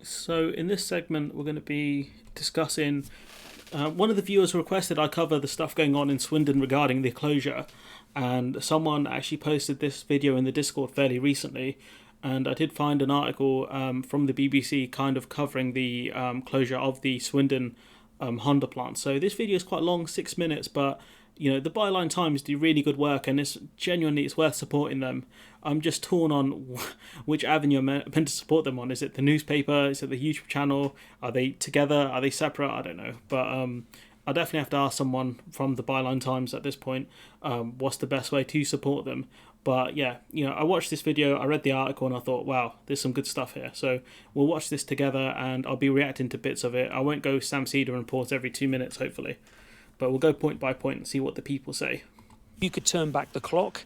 So in this segment, we're going to be discussing. One of the viewers requested I cover the stuff going on in Swindon regarding the closure, and someone actually posted this video in the Discord fairly recently, and I did find an article from the BBC kind of covering the closure of the Swindon Honda plant. So this video is quite long, 6 minutes, but you know the Byline Times do really good work, and it's worth supporting them. I'm just torn on which avenue I'm meant to support them on. Is it the newspaper? Is it the YouTube channel? Are they together? Are they separate? I don't know. But I definitely have to ask someone from the Byline Times at this point what's the best way to support them. But yeah, I watched this video, I read the article, and I thought, wow, there's some good stuff here. So we'll watch this together, and I'll be reacting to bits of it. I won't go Sam Cedar and pause every 2 minutes, hopefully. But we'll go point by point and see what the people say. You could turn back the clock.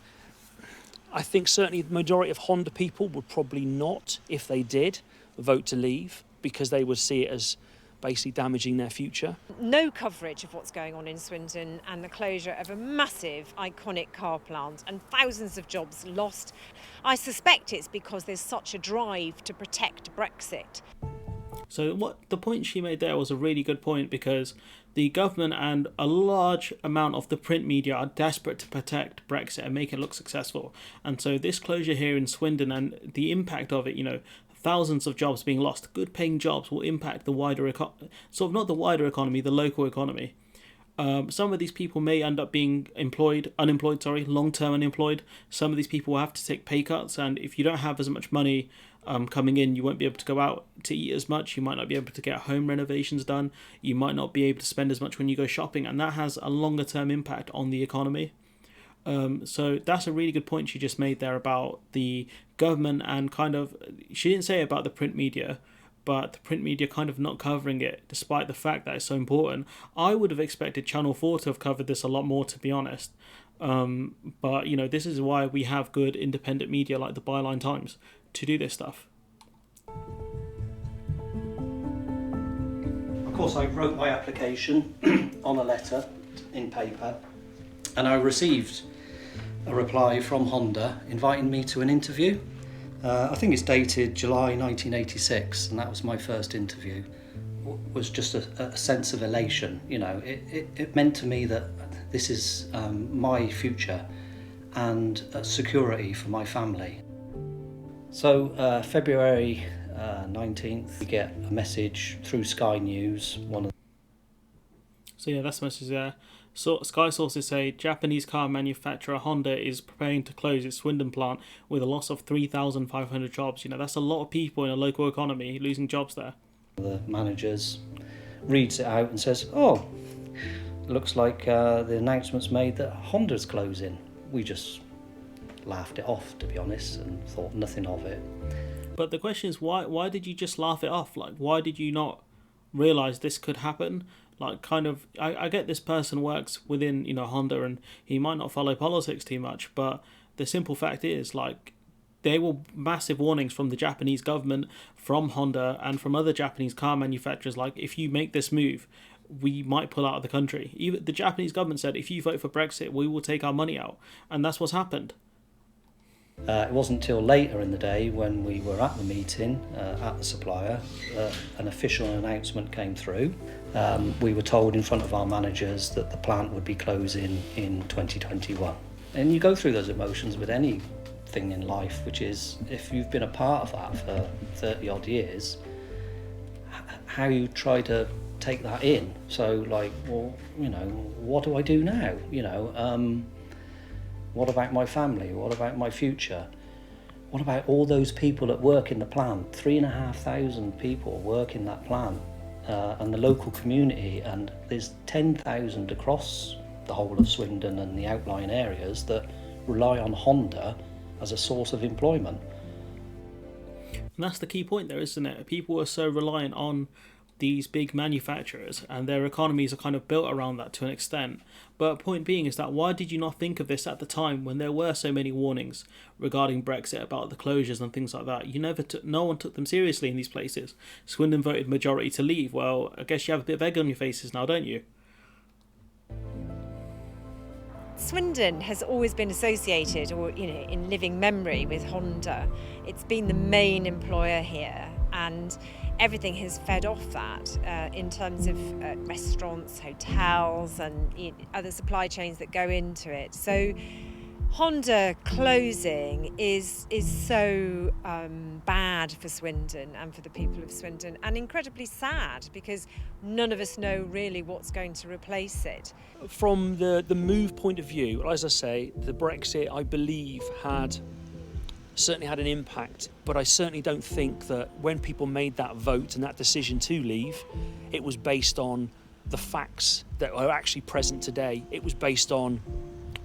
I think certainly the majority of Honda people would probably not, if they did, vote to leave, because they would see it as basically damaging their future. No coverage of what's going on in Swindon and the closure of a massive, iconic car plant and thousands of jobs lost. I suspect it's because there's such a drive to protect Brexit. So what the point she made there was a really good point, because the government and a large amount of the print media are desperate to protect Brexit and make it look successful. And so this closure here in Swindon and the impact of it, thousands of jobs being lost, good paying jobs, will impact the wider not the wider economy, the local economy. Some of these people may end up being long-term unemployed. Some of these people will have to take pay cuts, and if you don't have as much money coming in, you won't be able to go out to eat as much. You might not be able to get home renovations done. You might not be able to spend as much when you go shopping, and that has a longer term impact on the economy. So that's a really good point she just made there about the government, and she didn't say about the print media, but the print media kind of not covering it despite the fact that it's so important. I would have expected Channel 4 to have covered this a lot more, to be honest. But this is why we have good independent media like the Byline Times to do this stuff. Of course, I wrote my application on a letter in paper, and I received a reply from Honda inviting me to an interview. I think it's dated July 1986, and that was my first interview. It was just a sense of elation. It meant to me that this is my future and security for my family. So February 19th, we get a message through Sky News. So yeah, that's the message there. So Sky sources say Japanese car manufacturer Honda is preparing to close its Swindon plant with a loss of 3,500 jobs. That's a lot of people in a local economy losing jobs there. The managers reads it out and says, "Oh, looks like the announcement's made that Honda's closing." We just laughed it off, to be honest, and thought nothing of it. But the question is, why did you just laugh it off? Like, why did you not realise this could happen? I get this person works within, Honda, and he might not follow politics too much, but the simple fact is, there were massive warnings from the Japanese government, from Honda, and from other Japanese car manufacturers, if you make this move, we might pull out of the country. Even the Japanese government said, if you vote for Brexit, we will take our money out, and that's what's happened. It wasn't until later in the day, when we were at the meeting at the supplier, an official announcement came through. We were told in front of our managers that the plant would be closing in 2021. And you go through those emotions with anything in life, which is, if you've been a part of that for 30 odd years, how you try to take that in. So what do I do now? What about my family? What about my future? What about all those people that work in the plant? 3,500 people work in that plant, and the local community, and there's 10,000 across the whole of Swindon and the outlying areas that rely on Honda as a source of employment. And that's the key point there, isn't it? People are so reliant on these big manufacturers, and their economies are kind of built around that to an extent. But point being is that, why did you not think of this at the time when there were so many warnings regarding Brexit, about the closures and things like that? No one took them seriously in these places. Swindon voted majority to leave. Well, I guess you have a bit of egg on your faces now, don't you? Swindon has always been associated, or in living memory, with Honda. It's been the main employer here, and everything has fed off that in terms of restaurants, hotels and other supply chains that go into it. So Honda closing is so bad for Swindon and for the people of Swindon, and incredibly sad because none of us know really what's going to replace it. From the move point of view, as I say, the Brexit, I believe, certainly had an impact, but I certainly don't think that when people made that vote and that decision to leave, it was based on the facts that are actually present today. It was based on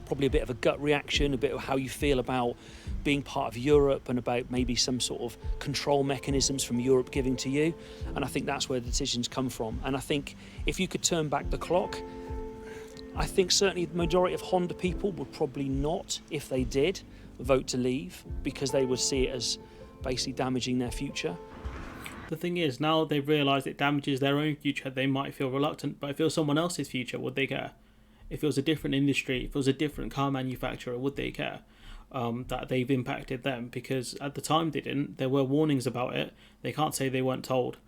probably a bit of a gut reaction, a bit of how you feel about being part of Europe and about maybe some sort of control mechanisms from Europe giving to you. And I think that's where the decisions come from. And I think if you could turn back the clock, I think certainly the majority of Honda people would probably not, if they did, vote to leave because they would see it as basically damaging their future. The thing is, now they've realised it damages their own future, they might feel reluctant, but if it was someone else's future, would they care? If it was a different industry, if it was a different car manufacturer, would they care that they've impacted them? Because at the time they didn't. There were warnings about it. They can't say they weren't told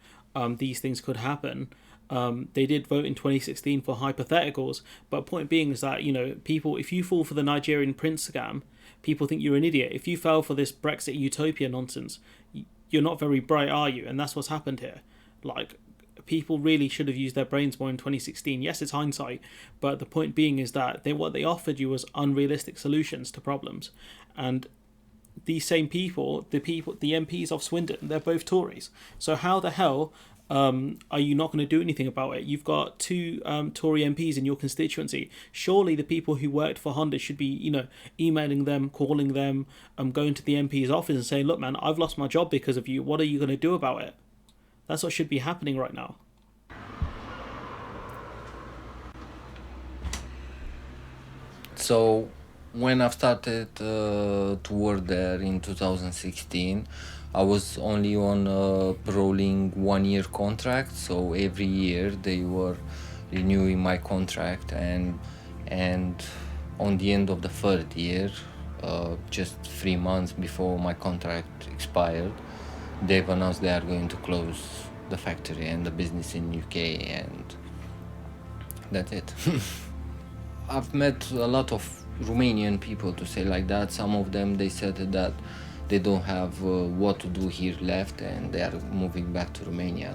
these things could happen. They did vote in 2016 for hypotheticals, but point being is that, people, if you fall for the Nigerian prince scam, people think you're an idiot. If you fell for this Brexit utopia nonsense, you're not very bright, are you? And that's what's happened here. People really should have used their brains more in 2016. Yes, it's hindsight, but the point being is that what they offered you was unrealistic solutions to problems. And these same people, the MPs of Swindon, they're both Tories. So how the hell are you not going to do anything about it? You've got two Tory MPs in your constituency. Surely the people who worked for Honda should be, emailing them, calling them, going to the MP's office and saying, look, man, I've lost my job because of you. What are you going to do about it? That's what should be happening right now. So when I started to work there in 2016, I was only on a rolling 1-year contract. So every year they were renewing my contract, and on the end of the third year, just 3 months before my contract expired, they've announced they are going to close the factory and the business in UK, and that's it. I've met a lot of Romanian people, to say like that. Some of them, they said that they don't have what to do here left and they are moving back to Romania.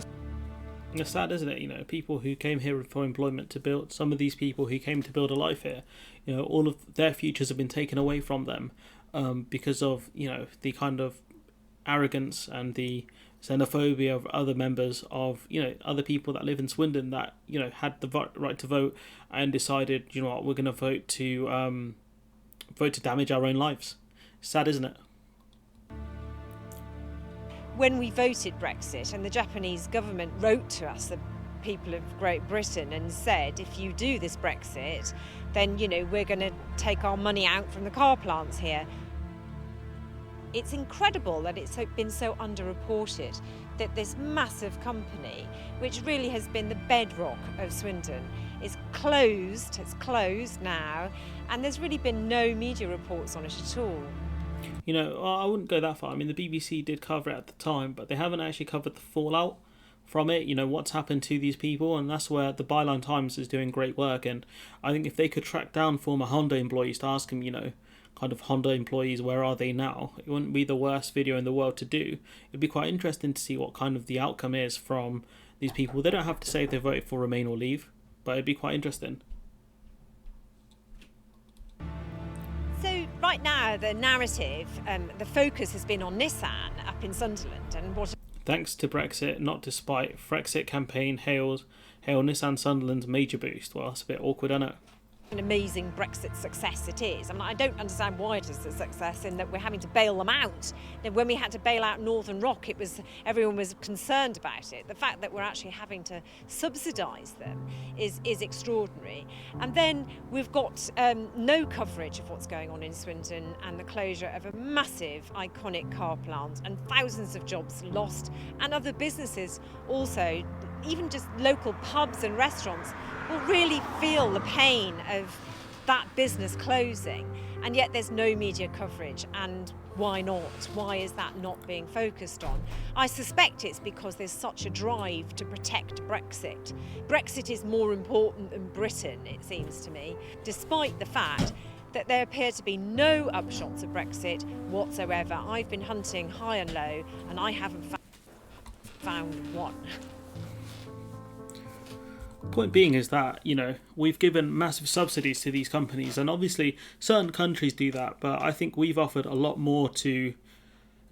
It's sad, isn't it? People who came here for employment to build, some of these people who came to build a life here, all of their futures have been taken away from them because of, the kind of arrogance and the xenophobia of other members of, other people that live in Swindon that, had the right to vote and decided, we're going to vote to damage our own lives. Sad, isn't it? When we voted Brexit and the Japanese government wrote to us, the people of Great Britain, and said, if you do this Brexit, then, we're going to take our money out from the car plants here. It's incredible that it's been so underreported that this massive company, which really has been the bedrock of Swindon, is closed. It's closed now, and there's really been no media reports on it at all. I wouldn't go that far. I mean, the BBC did cover it at the time, but they haven't actually covered the fallout from it, what's happened to these people, and that's where the Byline Times is doing great work. And I think if they could track down former Honda employees to ask them, kind of Honda employees, where are they now? It wouldn't be the worst video in the world to do. It'd be quite interesting to see what kind of the outcome is from these people. They don't have to say if they voted for Remain or Leave, but it'd be quite interesting. So right now, the narrative, the focus has been on Nissan up in Sunderland and what. Thanks to Brexit, not despite, Frexit campaign hail Nissan Sunderland's major boost. Well, that's a bit awkward, isn't it? An amazing Brexit success it is. I don't understand why it is a success in that we're having to bail them out. When we had to bail out Northern Rock, everyone was concerned about it. The fact that we're actually having to subsidise them is extraordinary. And then we've got no coverage of what's going on in Swindon and the closure of a massive, iconic car plant and thousands of jobs lost, and other businesses also, even just local pubs and restaurants, will really feel the pain of that business closing, and yet there's no media coverage. And Why not? Why is that not being focused on? I suspect it's because there's such a drive to protect Brexit. Brexit is more important than Britain, it seems to me, despite the fact that there appear to be no upshots of Brexit whatsoever. I've been hunting high and low, and I haven't found one. Point being is that, we've given massive subsidies to these companies, and obviously certain countries do that, but I think we've offered a lot more to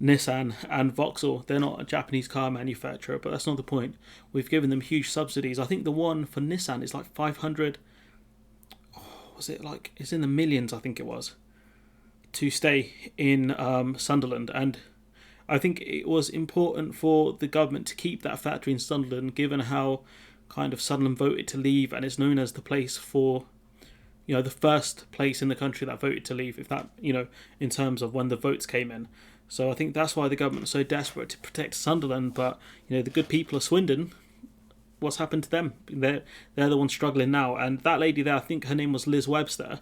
Nissan and Vauxhall. They're not a Japanese car manufacturer, but that's not the point. We've given them huge subsidies. I think the one for Nissan is like 500, it's in the millions, I think it was, to stay in Sunderland. And I think it was important for the government to keep that factory in Sunderland, given how kind of Sunderland voted to leave, and it's known as the place for, the first place in the country that voted to leave, if that, in terms of when the votes came in. So I think that's why the government was so desperate to protect Sunderland. But, the good people of Swindon, what's happened to them? They're the ones struggling now. And that lady there, I think her name was Liz Webster,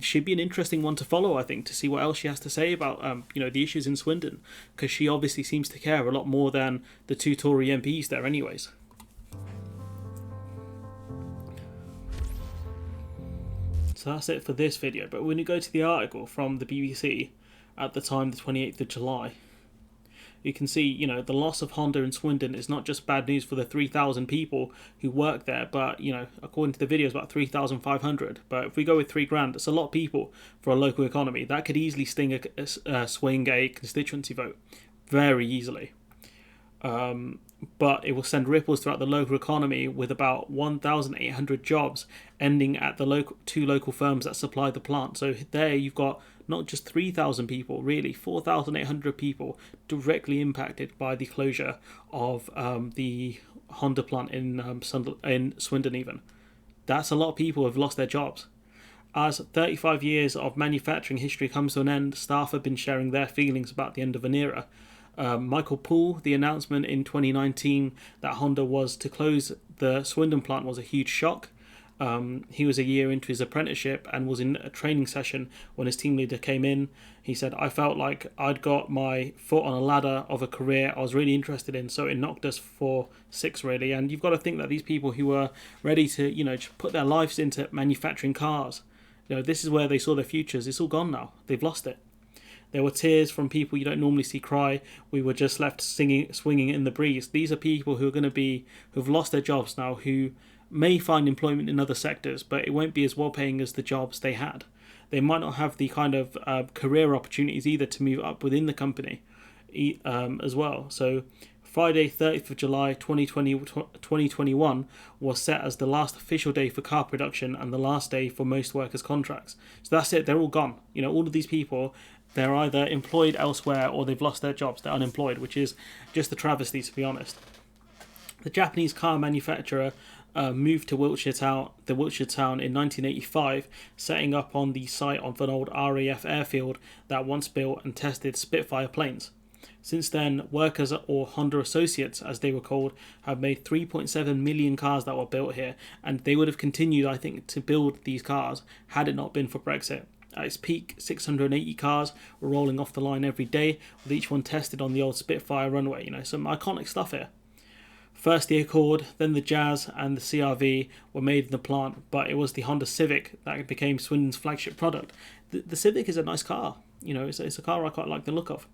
she'd be an interesting one to follow, I think, to see what else she has to say about, the issues in Swindon, because she obviously seems to care a lot more than the two Tory MPs there anyways. So that's it for this video, but when you go to the article from the BBC at the time, the 28th of July, you can see, the loss of Honda in Swindon is not just bad news for the 3,000 people who work there, but, according to the video, it's about 3,500. But if we go with £3,000, it's a lot of people for a local economy. That could easily swing a constituency vote very easily. But it will send ripples throughout the local economy, with about 1,800 jobs ending at the two local firms that supply the plant. So there you've got not just 3,000 people, really 4,800 people directly impacted by the closure of the Honda plant in Swindon even. That's a lot of people who have lost their jobs. As 35 years of manufacturing history comes to an end, staff have been sharing their feelings about the end of an era. Michael Poole, the announcement in 2019 that Honda was to close the Swindon plant was a huge shock. He was a year into his apprenticeship and was in a training session when his team leader came in. He said, "I felt like I'd got my foot on a ladder of a career I was really interested in, so it knocked us for six, really." And you've got to think that these people who were ready to, put their lives into manufacturing cars, this is where they saw their futures. It's all gone now. They've lost it. There were tears from people you don't normally see cry. We were just left swinging in the breeze. These are people who've lost their jobs now, who may find employment in other sectors, but it won't be as well paying as the jobs they had. They might not have the kind of career opportunities either to move up within the company as well. So Friday, 30th of July 2021 was set as the last official day for car production and the last day for most workers' contracts. So that's it. They're all gone. All of these people, they're either employed elsewhere or they've lost their jobs. They're unemployed, which is just a travesty, to be honest. The Japanese car manufacturer moved to Wiltshire Town in 1985, setting up on the site of an old RAF airfield that once built and tested Spitfire planes. Since then, workers, or Honda associates as they were called, have made 3.7 million cars that were built here, and they would have continued, I think, to build these cars had it not been for Brexit. At its peak, 680 cars were rolling off the line every day, with each one tested on the old Spitfire runway. Some iconic stuff here. First the Accord, then the Jazz and the CR-V were made in the plant, but it was the Honda Civic that became Swindon's flagship product. The Civic is a nice car. It's a car I quite like the look of.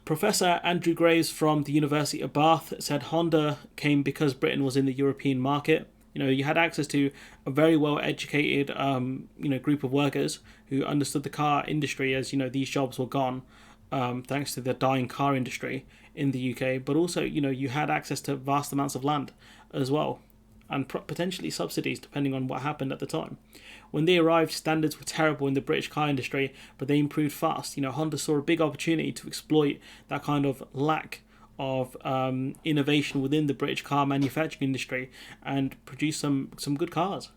Professor Andrew Graves from the University of Bath said Honda came because Britain was in the European market. You had access to a very well-educated, group of workers who understood the car industry as, these jobs were gone, thanks to the dying car industry in the UK. But also, you had access to vast amounts of land as well, and potentially subsidies, depending on what happened at the time. When they arrived, standards were terrible in the British car industry, but they improved fast. Honda saw a big opportunity to exploit that kind of lack of innovation within the British car manufacturing industry and produce some good cars.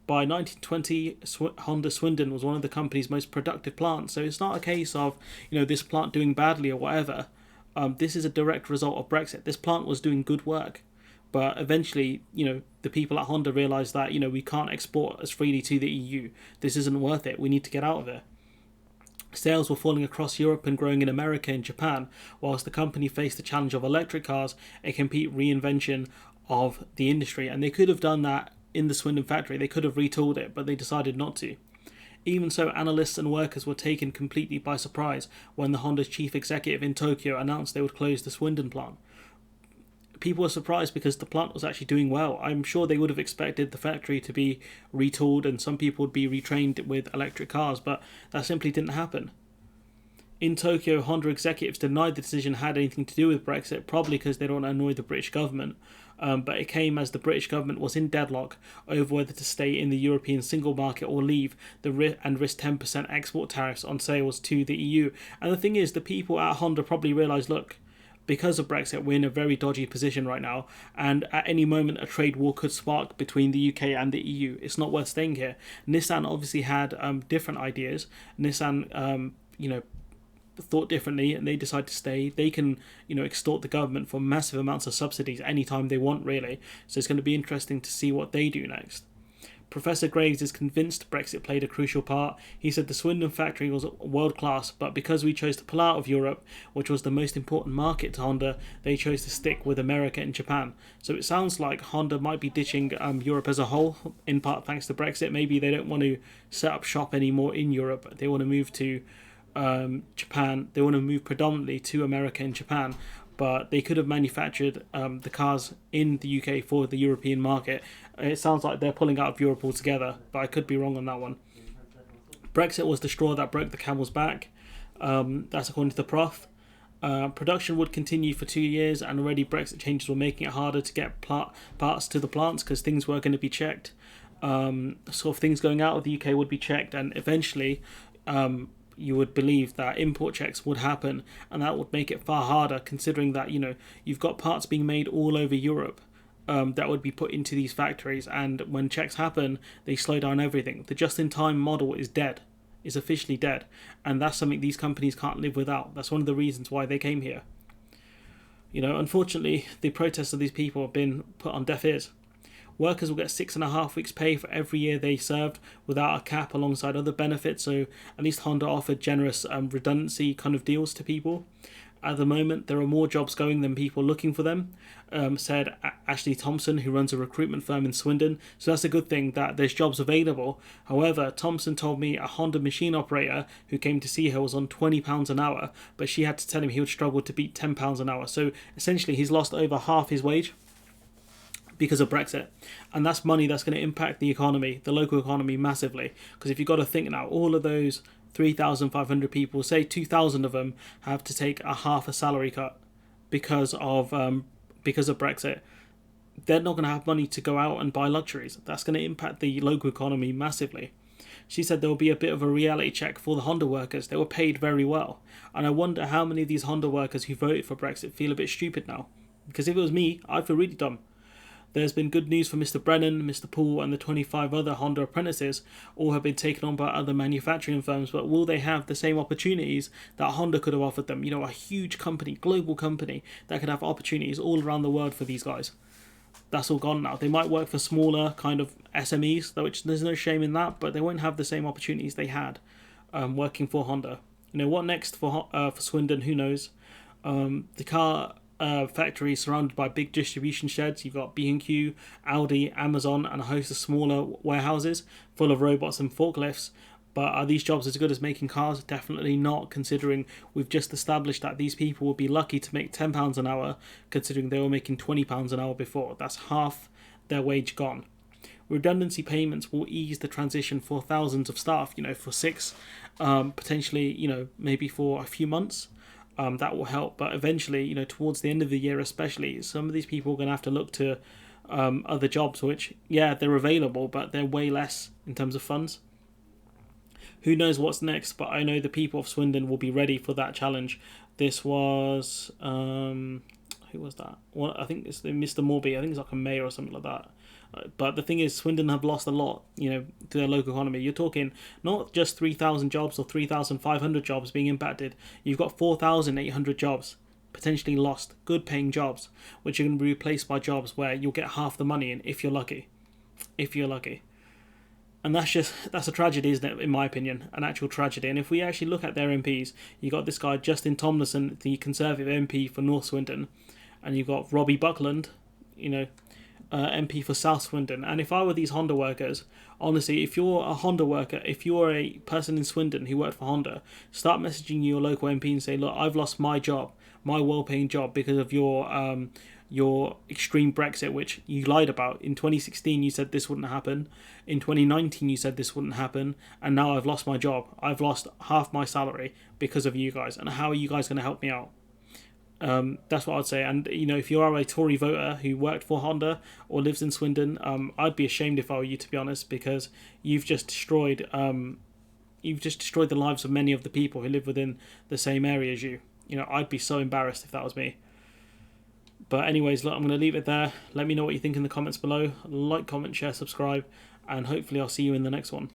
By 1920, Honda Swindon was one of the company's most productive plants. So it's not a case of this plant doing badly or whatever. This is a direct result of Brexit. This plant was doing good work, but eventually the people at Honda realised that we can't export as freely to the EU. This isn't worth it. We need to get out of it. Sales were falling across Europe and growing in America and Japan, whilst the company faced the challenge of electric cars, a complete reinvention of the industry. And they could have done that in the Swindon factory. They could have retooled it, but they decided not to. Even so, analysts and workers were taken completely by surprise when the Honda's chief executive in Tokyo announced they would close the Swindon plant. People were surprised because the plant was actually doing well. I'm sure they would have expected the factory to be retooled and some people would be retrained with electric cars, but that simply didn't happen. In Tokyo, Honda executives denied the decision had anything to do with Brexit, probably because they don't annoy the British government. But it came as the British government was in deadlock over whether to stay in the European single market or leave and risk 10% export tariffs on sales to the EU. And the thing is, the people at Honda probably realised, look, because of Brexit, we're in a very dodgy position right now, and at any moment a trade war could spark between the UK and the EU. It's not worth staying here. Nissan obviously had different ideas. Nissan, thought differently, and they decide to stay. They can, extort the government for massive amounts of subsidies anytime they want, really. So it's going to be interesting to see what they do next. Professor Graves is convinced Brexit played a crucial part. He said the Swindon factory was world class, but because we chose to pull out of Europe, which was the most important market to Honda, they chose to stick with America and Japan. So it sounds like Honda might be ditching Europe as a whole, in part thanks to Brexit. Maybe they don't want to set up shop anymore in Europe. They want to move to Japan. They want to move predominantly to America and Japan, but they could have manufactured the cars in the UK for the European market. It sounds like they're pulling out of Europe altogether, but I could be wrong on that one. Brexit was the straw that broke the camel's back. That's according to the Prof. Production would continue for 2 years, and already Brexit changes were making it harder to get parts to the plants because things were going to be checked. Things going out of the UK would be checked, and eventually you would believe that import checks would happen, and that would make it far harder, considering that you've got parts being made all over Europe that would be put into these factories, and when checks happen, they slow down everything. The just-in-time model is dead, is officially dead, and that's something these companies can't live without. That's one of the reasons why they came here. Unfortunately, the protests of these people have been put on deaf ears. Workers will get 6.5 weeks' pay for every year they served without a cap alongside other benefits, so at least Honda offered generous redundancy kind of deals to people. At the moment, there are more jobs going than people looking for them, said Ashley Thompson, who runs a recruitment firm in Swindon. So that's a good thing that there's jobs available. However, Thompson told me a Honda machine operator who came to see her was on £20 an hour, but she had to tell him he would struggle to beat £10 an hour. So essentially, he's lost over half his wage because of Brexit, and that's money that's going to impact the economy, the local economy, massively. Because if you've got to think now, all of those 3,500 people, say 2,000 of them have to take a half a salary cut because of Brexit. They're not going to have money to go out and buy luxuries. That's going to impact the local economy massively. She said there will be a bit of a reality check for the Honda workers. They were paid very well, and I wonder how many of these Honda workers who voted for Brexit feel a bit stupid now. Because if it was me, I'd feel really dumb. There's been good news for Mr. Brennan, Mr. Poole, and the 25 other Honda apprentices. All have been taken on by other manufacturing firms, but will they have the same opportunities that Honda could have offered them? A huge company, global company, that could have opportunities all around the world for these guys. That's all gone now. They might work for smaller kind of SMEs, which there's no shame in that, but they won't have the same opportunities they had working for Honda. What next for Swindon? Who knows? The car factory surrounded by big distribution sheds. You've got B&Q, Audi, Amazon, and a host of smaller warehouses full of robots and forklifts. But are these jobs as good as making cars? Definitely not, considering we've just established that these people will be lucky to make £10 an hour, considering they were making £20 an hour before. That's half their wage gone. Redundancy payments will ease the transition for thousands of staff, for 6, potentially, maybe for a few months. That will help, but eventually, towards the end of the year especially, some of these people are going to have to look to other jobs, which, they're available, but they're way less in terms of funds. Who knows what's next, but I know the people of Swindon will be ready for that challenge. This was, who was that? Well, I think it's Mr. Morby. I think it's like a mayor or something like that. But the thing is, Swindon have lost a lot, to their local economy. You're talking not just 3,000 jobs or 3,500 jobs being impacted. You've got 4,800 jobs potentially lost, good paying jobs, which are going to be replaced by jobs where you'll get half the money in if you're lucky. And that's a tragedy, isn't it? In my opinion, an actual tragedy. And if we actually look at their MPs, you got this guy Justin Tomlinson, the Conservative MP for North Swindon, and you've got Robbie Buckland, MP for South Swindon. And if I were these Honda workers, honestly, if you're a Honda worker, if you're a person in Swindon who worked for Honda, start messaging your local MP and say, look, I've lost my job, my well-paying job, because of your extreme Brexit, which you lied about. In 2016, you said this wouldn't happen. In 2019, you said this wouldn't happen. And now I've lost my job. I've lost half my salary because of you guys. And how are you guys going to help me out? That's what I'd say. And, if you are a Tory voter who worked for Honda or lives in Swindon, I'd be ashamed if I were you, to be honest, because you've just destroyed the lives of many of the people who live within the same area as you. I'd be so embarrassed if that was me. But anyways, look, I'm going to leave it there. Let me know what you think in the comments below. Like, comment, share, subscribe, and hopefully I'll see you in the next one.